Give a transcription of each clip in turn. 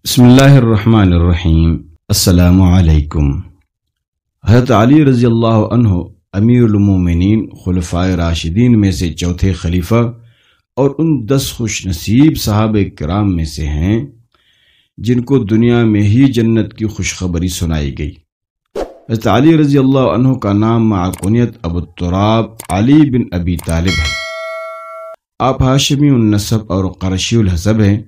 بسم اللہ الرحمن الرحیم۔ السلام علیکم۔ حضرت علی رضی اللہ عنہ امیر المومنین خلفائے راشدین میں سے چوتھے خلیفہ اور ان 10 خوش نصیب صحابہ کرام میں سے ہیں جن کو دنیا میں ہی جنت کی خوشخبری سنائی گئی۔ حضرت علی رضی اللہ عنہ کا نام مع کنیت ابو التراب علی بن ابی طالب ہے۔ آپ ہاشمی النسب اور قرشی الحسب ہیں۔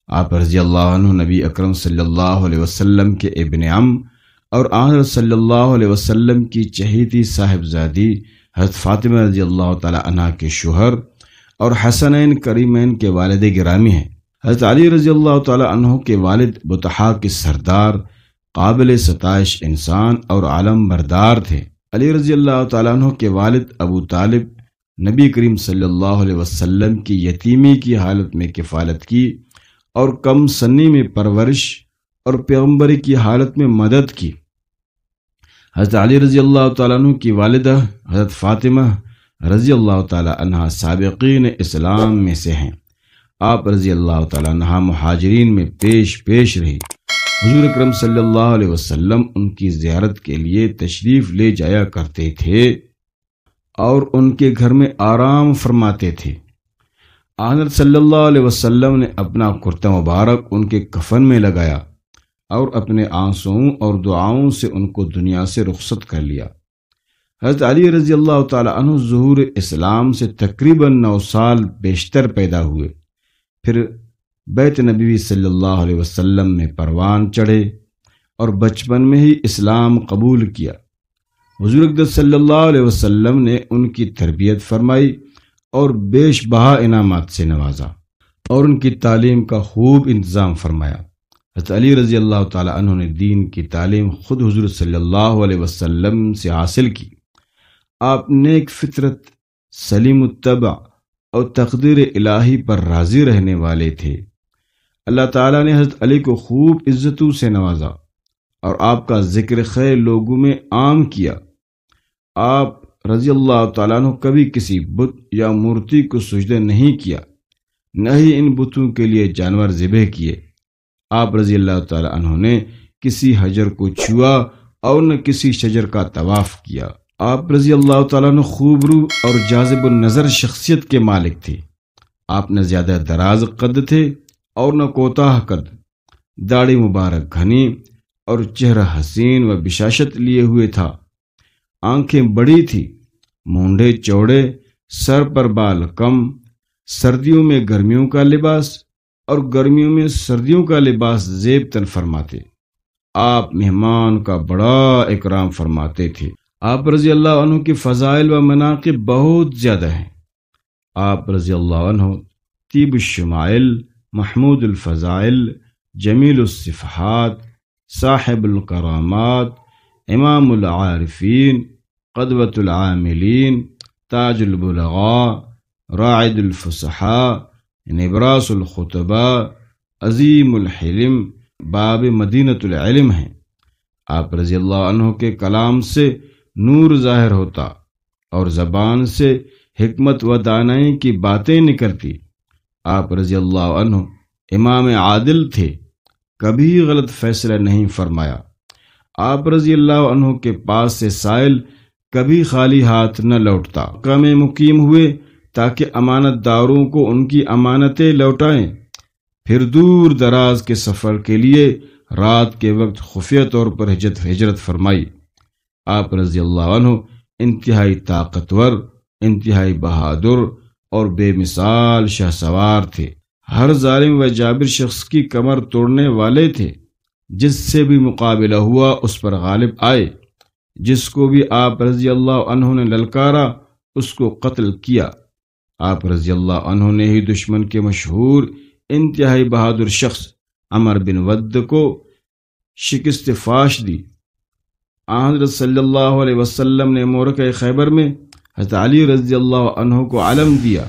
آپ رضی اللہ عنہ نبی اکرم صلی اللہ علیہ وسلم کے ابن عم اور آن صلی اللہ علیہ وسلم کی چہیتی صاحبزادی حضرت فاطمہ رضی اللہ تعالی عنہ کے شوہر اور حسنین کریمین کے والد گرامی ہیں۔ حضرت علی رضی اللہ تعالی عنہ کے والد بطحاء کے سردار، قابل ستائش انسان اور عالم بردار تھے۔ علی رضی اللہ تعالی عنہ کے والد ابو طالب نبی کریم صلی اللہ علیہ وسلم کی یتیمی کی حالت میں کفالت کی اور کم سنی میں پرورش اور پیغمبری کی حالت میں مدد کی۔ حضرت علی رضی اللہ تعالیٰ عنہ کی والدہ حضرت فاطمہ رضی اللہ تعالیٰ عنہ سابقین اسلام میں سے ہیں۔ آپ رضی اللہ تعالیٰ عنہ مہاجرین میں پیش رہی۔ حضور اکرم صلی اللہ علیہ وسلم ان کی زیارت کے لیے تشریف لے جایا کرتے تھے اور ان کے گھر میں آرام فرماتے تھے۔ حضرت صلی اللہ علیہ وسلم نے اپنا کرتا مبارک ان کے کفن میں لگایا اور اپنے آنسوؤں اور دعاؤں سے ان کو دنیا سے رخصت کر لیا۔ حضرت علی رضی اللہ تعالی عنہ ظہور اسلام سے تقریباً 9 سال بیشتر پیدا ہوئے، پھر بیت نبوی صلی اللہ علیہ وسلم میں پروان چڑھے اور بچپن میں ہی اسلام قبول کیا۔ حضور اقدس صلی اللہ علیہ وسلم نے ان کی تربیت فرمائی اور بیش بہا انعامات سے نوازا اور ان کی تعلیم کا خوب انتظام فرمایا۔ حضرت علی رضی اللہ تعالی عنہ نے دین کی تعلیم خود حضور صلی اللہ علیہ وسلم سے حاصل کی۔ آپ نیک فطرت، سلیم الطبع اور تقدیر الہی پر راضی رہنے والے تھے۔ اللہ تعالیٰ نے حضرت علی کو خوب عزتوں سے نوازا اور آپ کا ذکر خیر لوگوں میں عام کیا۔ آپ رضی اللہ تعالیٰ عنہ کبھی کسی بت یا مورتی کو سجدہ نہیں کیا، نہ ہی ان بتوں کے لیے جانور ذبح کیے۔ آپ رضی اللہ تعالیٰ عنہ نے کسی حجر کو چھوا اور نہ کسی شجر کا طواف کیا۔ آپ رضی اللہ تعالیٰ عنہ خوبرو اور جاذب النظر شخصیت کے مالک تھے۔ آپ نہ زیادہ دراز قد تھے اور نہ کوتاہ قد، داڑھی مبارک گھنی اور چہرہ حسین و بشاشت لیے ہوئے تھا۔ آنکھیں بڑی تھی، مونڈے چوڑے، سر پر بال کم، سردیوں میں گرمیوں کا لباس اور گرمیوں میں سردیوں کا لباس زیب تن فرماتے۔ آپ مہمان کا بڑا اکرام فرماتے تھے۔ آپ رضی اللہ عنہ کی فضائل و مناقب بہت زیادہ ہیں۔ آپ رضی اللہ عنہ طیب الشمائل، محمود الفضائل، جمیل الصفحات، صاحب الکرامات، امام العارفین، قدوۃ العاملین، تاج البلغاء، راعد الفصحاء، نبراس الخطباء، عظیم الحلم، باب مدینۃ العلم ہیں۔ آپ رضی اللہ عنہ کے کلام سے نور ظاہر ہوتا اور زبان سے حکمت و دانائی کی باتیں نکلتی۔ آپ رضی اللہ عنہ امام عادل تھے، کبھی غلط فیصلہ نہیں فرمایا۔ آپ رضی اللہ عنہ کے پاس سے سائل کبھی خالی ہاتھ نہ لوٹتا۔ مکہ میں مقیم ہوئے تاکہ امانت داروں کو ان کی امانتیں لوٹائیں، پھر دور دراز کے سفر کے لیے رات کے وقت خفیہ طور پر ہجرت فرمائی۔ آپ رضی اللہ عنہ انتہائی طاقتور، انتہائی بہادر اور بے مثال شاہ سوار تھے۔ ہر ظالم و جابر شخص کی کمر توڑنے والے تھے۔ جس سے بھی مقابلہ ہوا اس پر غالب آئے، جس کو بھی آپ رضی اللہ عنہ نے للکارا اس کو قتل کیا۔ آپ رضی اللہ عنہ نے ہی دشمن کے مشہور انتہائی بہادر شخص عمر بن ود کو شکست فاش دی۔ حضرت صلی اللہ علیہ وسلم نے مورکہ خیبر میں حضرت علی رضی اللہ عنہ کو علم دیا۔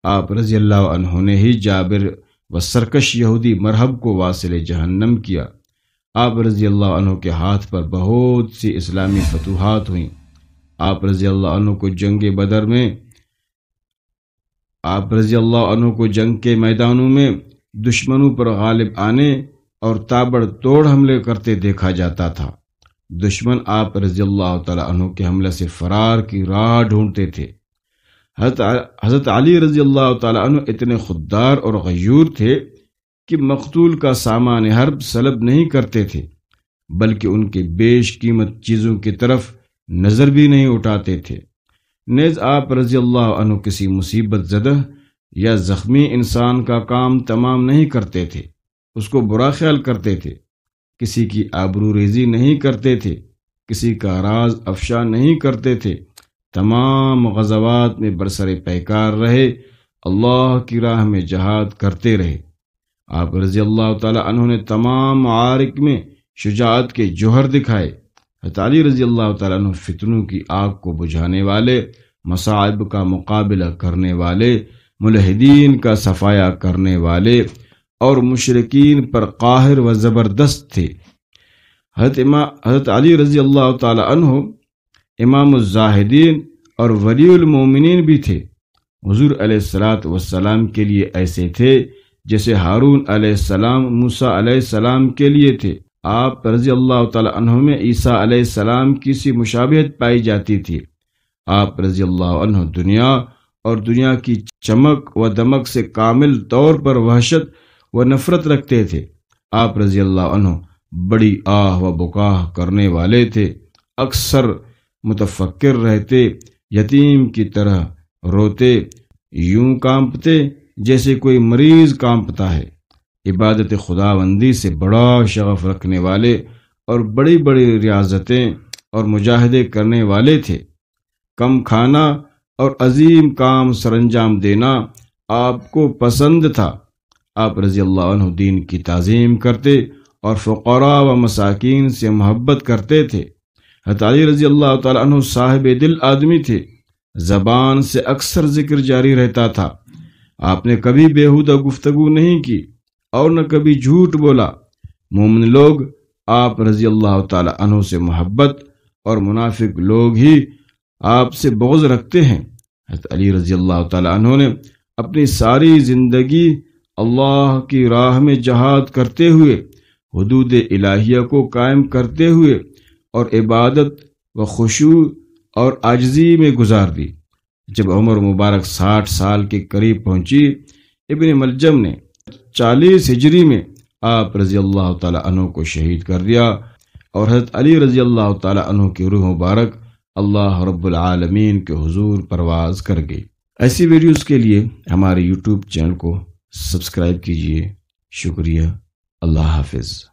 آپ رضی اللہ عنہ نے ہی جابر و سرکش یہودی مرہب کو واصل جہنم کیا۔ آپ رضی اللہ عنہ کے ہاتھ پر بہت سی اسلامی فتوحات ہوئیں۔ آپ رضی اللہ عنہ کو جنگ کے میدانوں میں دشمنوں پر غالب آنے اور تابڑ توڑ حملے کرتے دیکھا جاتا تھا۔ دشمن آپ رضی اللہ تعالیٰ عنہ کے حملے سے فرار کی راہ ڈھونڈتے تھے۔ حضرت علی رضی اللہ تعالیٰ عنہ اتنے خوددار اور غیور تھے کہ مقتول کا سامان حرب سلب نہیں کرتے تھے، بلکہ ان کے بیش قیمت چیزوں کی طرف نظر بھی نہیں اٹھاتے تھے۔ نیز آپ رضی اللہ عنہ کسی مصیبت زدہ یا زخمی انسان کا کام تمام نہیں کرتے تھے، اس کو برا خیال کرتے تھے، کسی کی آبرو ریزی نہیں کرتے تھے، کسی کا راز افشا نہیں کرتے تھے، تمام غزوات میں برسر پیکار رہے، اللہ کی راہ میں جہاد کرتے رہے۔ آپ رضی اللہ تعالیٰ عنہ نے تمام معارک میں شجاعت کے جوہر دکھائے۔ حضرت علی رضی اللہ تعالیٰ عنہ فتنوں کی آگ کو بجھانے والے، مصائب کا مقابلہ کرنے والے، ملحدین کا صفایا کرنے والے اور مشرکین پر قاہر و زبردست تھے۔ حضرت علی رضی اللہ تعالیٰ عنہ امام الزاہدین اور ولی المومنین بھی تھے۔ حضور علیہ السلام کے لیے ایسے تھے جیسے ہارون علیہ السلام موسیٰ علیہ السلام کے لیے تھے۔ آپ رضی اللہ تعالیٰ عنہ میں عیسیٰ علیہ السلام کی سی مشابہت پائی جاتی تھی۔ آپ رضی اللہ عنہ دنیا اور دنیا کی چمک و دمک سے کامل طور پر وحشت و نفرت رکھتے تھے۔ آپ رضی اللہ عنہ بڑی آہ و بکاہ کرنے والے تھے، اکثر متفکر رہتے، یتیم کی طرح روتے، یوں کانپتے جیسے کوئی مریض کانپتا ہے۔ عبادت خداوندی سے بڑا شغف رکھنے والے اور بڑی بڑی ریاضتیں اور مجاہدے کرنے والے تھے۔ کم کھانا اور عظیم کام سر انجام دینا آپ کو پسند تھا۔ آپ رضی اللہ عنہ دین کی تعظیم کرتے اور فقراء و مساکین سے محبت کرتے تھے۔ حضرت علی رضی اللہ تعالیٰ عنہ صاحب دل آدمی تھے، زبان سے اکثر ذکر جاری رہتا تھا۔ آپ نے کبھی بیہودہ گفتگو نہیں کی اور نہ کبھی جھوٹ بولا۔ مومن لوگ آپ رضی اللہ تعالیٰ عنہ سے محبت اور منافق لوگ ہی آپ سے بغض رکھتے ہیں۔ حضرت علی رضی اللہ تعالیٰ عنہ نے اپنی ساری زندگی اللہ کی راہ میں جہاد کرتے ہوئے، حدود الہیہ کو قائم کرتے ہوئے اور عبادت و خشوع اور عاجزی میں گزار دی۔ جب عمر مبارک 60 سال کے قریب پہنچی، ابن ملجم نے 40 ہجری میں آپ رضی اللہ تعالیٰ عنہ کو شہید کر دیا اور حضرت علی رضی اللہ تعالیٰ عنہ کی روح مبارک اللہ رب العالمین کے حضور پرواز کر گئی۔ ایسی ویڈیوز کے لیے ہمارے YouTube چینل کو سبسکرائب کیجیے۔ شکریہ۔ اللہ حافظ۔